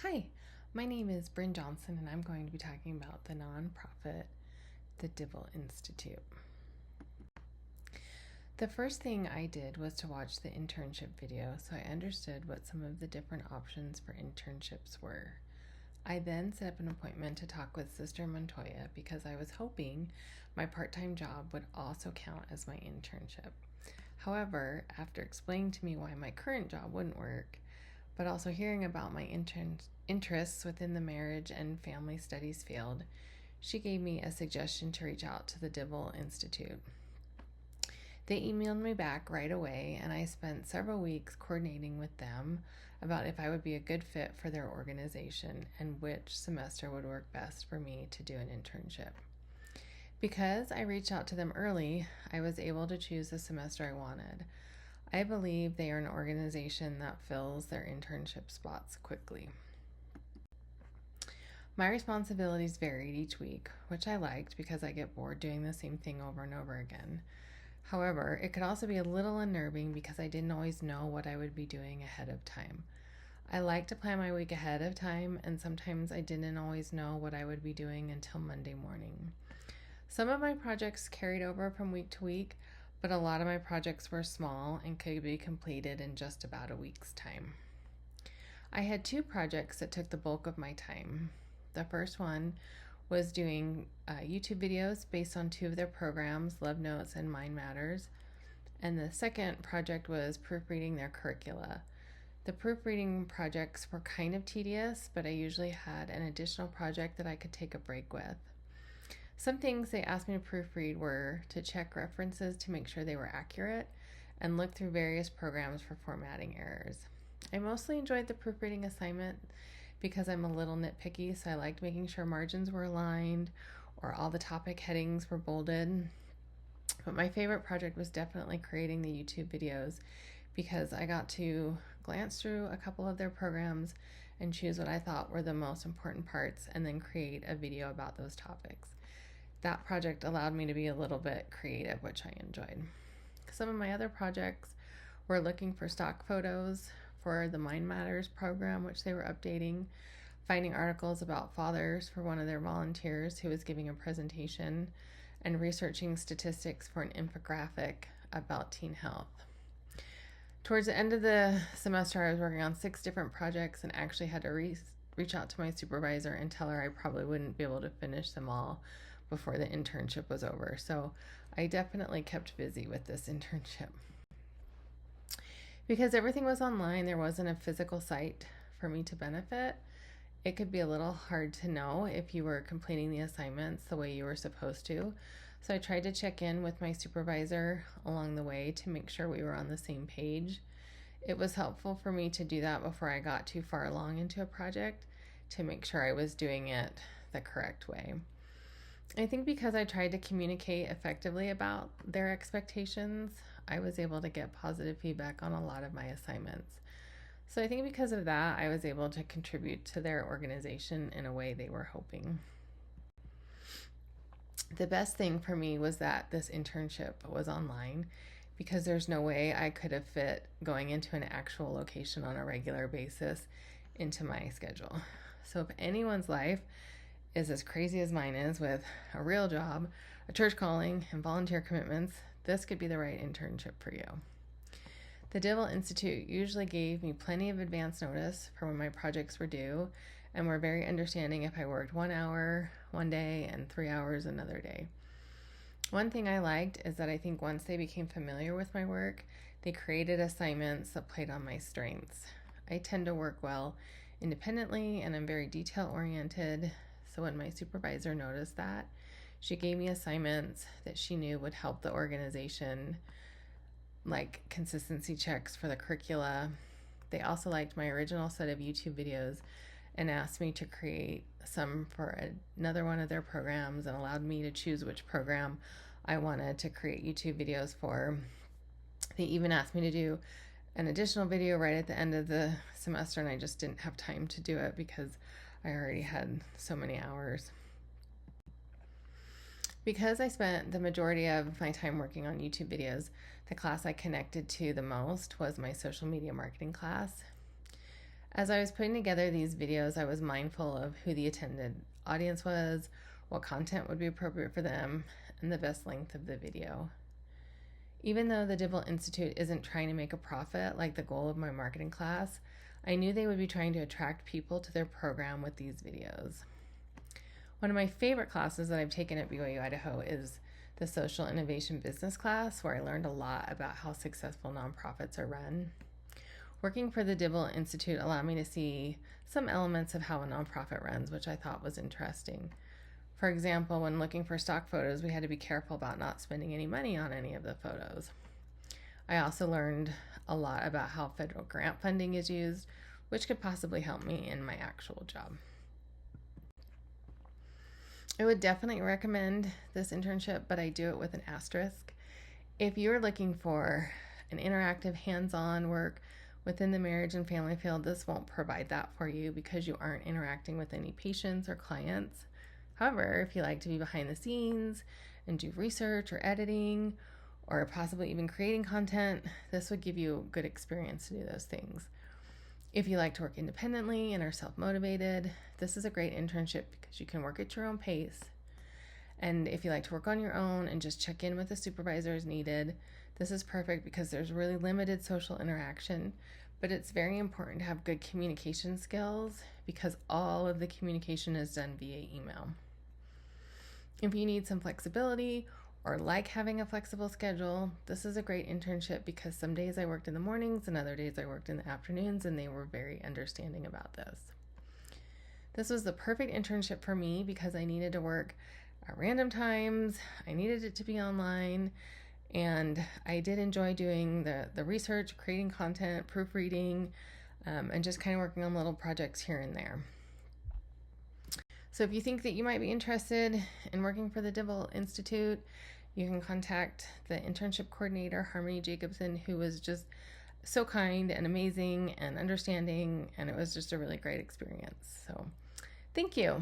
Hi, my name is Bryn Johnson, and I'm going to be talking about the nonprofit, the Dibble Institute. The first thing I did was to watch the internship video so I understood what some of the different options for internships were. I then set up an appointment to talk with Sister Montoya because I was hoping my part-time job would also count as my internship. However, after explaining to me why my current job wouldn't work, but also hearing about my interests within the marriage and family studies field, she gave me a suggestion to reach out to the Dibble Institute. They emailed me back right away, and I spent several weeks coordinating with them about if I would be a good fit for their organization and which semester would work best for me to do an internship. Because I reached out to them early, I was able to choose the semester I wanted. I believe they are an organization that fills their internship spots quickly. My responsibilities varied each week, which I liked because I get bored doing the same thing over and over again. However, it could also be a little unnerving because I didn't always know what I would be doing ahead of time. I like to plan my week ahead of time, and sometimes I didn't always know what I would be doing until Monday morning. Some of my projects carried over from week to week, but a lot of my projects were small and could be completed in just about a week's time. I had two projects that took the bulk of my time. The first one was doing YouTube videos based on two of their programs, Love Notes and Mind Matters. And the second project was proofreading their curricula. The proofreading projects were kind of tedious, but I usually had an additional project that I could take a break with. Some things they asked me to proofread were to check references to make sure they were accurate and look through various programs for formatting errors. I mostly enjoyed the proofreading assignment because I'm a little nitpicky, so I liked making sure margins were aligned or all the topic headings were bolded. But my favorite project was definitely creating the YouTube videos because I got to glance through a couple of their programs and choose what I thought were the most important parts and then create a video about those topics. That project allowed me to be a little bit creative, which I enjoyed. Some of my other projects were looking for stock photos for the Mind Matters program, which they were updating, finding articles about fathers for one of their volunteers who was giving a presentation, and researching statistics for an infographic about teen health. Towards the end of the semester, I was working on 6 different projects and actually had to reach out to my supervisor and tell her I probably wouldn't be able to finish them all before the internship was over. So I definitely kept busy with this internship. Because everything was online, there wasn't a physical site for me to benefit. It could be a little hard to know if you were completing the assignments the way you were supposed to. So I tried to check in with my supervisor along the way to make sure we were on the same page. It was helpful for me to do that before I got too far along into a project to make sure I was doing it the correct way. I think because I tried to communicate effectively about their expectations, I was able to get positive feedback on a lot of my assignments. So I think because of that, I was able to contribute to their organization in a way they were hoping. The best thing for me was that this internship was online because there's no way I could have fit going into an actual location on a regular basis into my schedule. So if anyone's life is as crazy as mine is with a real job, a church calling, and volunteer commitments, this could be the right internship for you. The Dibble Institute usually gave me plenty of advance notice for when my projects were due and were very understanding if I worked 1 hour one day and 3 hours another day. One thing I liked is that I think once they became familiar with my work, they created assignments that played on my strengths. I tend to work well independently and I'm very detail oriented. So when my supervisor noticed that, she gave me assignments that she knew would help the organization, like consistency checks for the curricula. They also liked my original set of YouTube videos and asked me to create some for another one of their programs and allowed me to choose which program I wanted to create YouTube videos for. They even asked me to do an additional video right at the end of the semester, and I just didn't have time to do it because I already had so many hours. Because I spent the majority of my time working on YouTube videos, the class I connected to the most was my social media marketing class. As I was putting together these videos, I was mindful of who the attended audience was, what content would be appropriate for them, and the best length of the video. Even though the Dibble Institute isn't trying to make a profit like the goal of my marketing class, I knew they would be trying to attract people to their program with these videos. One of my favorite classes that I've taken at BYU Idaho is the Social Innovation Business class, where I learned a lot about how successful nonprofits are run. Working for the Dibble Institute allowed me to see some elements of how a nonprofit runs, which I thought was interesting. For example, when looking for stock photos, we had to be careful about not spending any money on any of the photos. I also learned a lot about how federal grant funding is used, which could possibly help me in my actual job. I would definitely recommend this internship, but I do it with an asterisk. If you're looking for an interactive, hands-on work within the marriage and family field, this won't provide that for you because you aren't interacting with any patients or clients. However, if you like to be behind the scenes and do research or editing or possibly even creating content, this would give you a good experience to do those things. If you like to work independently and are self-motivated, this is a great internship because you can work at your own pace. And if you like to work on your own and just check in with the supervisor as needed, this is perfect because there's really limited social interaction, but it's very important to have good communication skills because all of the communication is done via email. If you need some flexibility or like having a flexible schedule, this is a great internship because some days I worked in the mornings and other days I worked in the afternoons, and they were very understanding about this. This was the perfect internship for me because I needed to work at random times. I needed it to be online, and I did enjoy doing the research, creating content, proofreading, and just kind of working on little projects here and there. So if you think that you might be interested in working for the Dibble Institute, you can contact the internship coordinator, Harmony Jacobson, who was just so kind and amazing and understanding, and it was just a really great experience. So thank you.